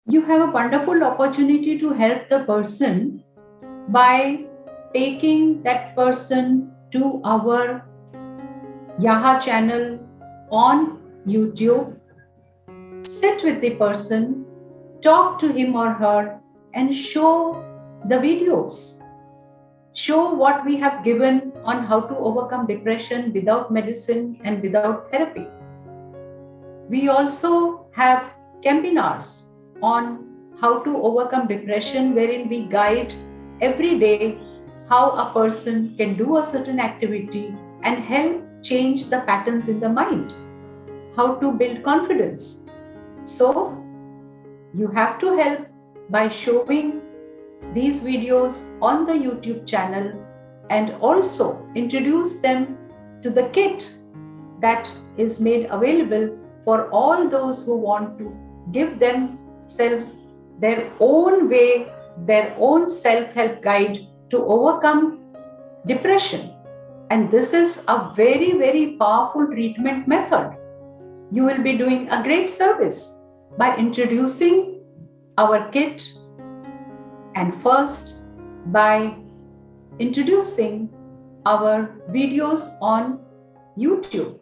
You have a wonderful opportunity to help the person by taking that person to our Yaha channel on YouTube. Sit with the person, talk to him or her, and show the videos. Show what we have given on how to overcome depression without medicine and without therapy. We also have campinars on how to overcome depression, wherein we guide every day how a person can do a certain activity and help change the patterns in the mind, how to build confidence. So, you have to help by showing these videos on the YouTube channel and also introduce them to the kit that is made available for all those who want to give themselves their own way, their own self-help guide to overcome depression. And this is a very, very powerful treatment method. You will be doing a great service by introducing our kit, and first by introducing our videos on YouTube.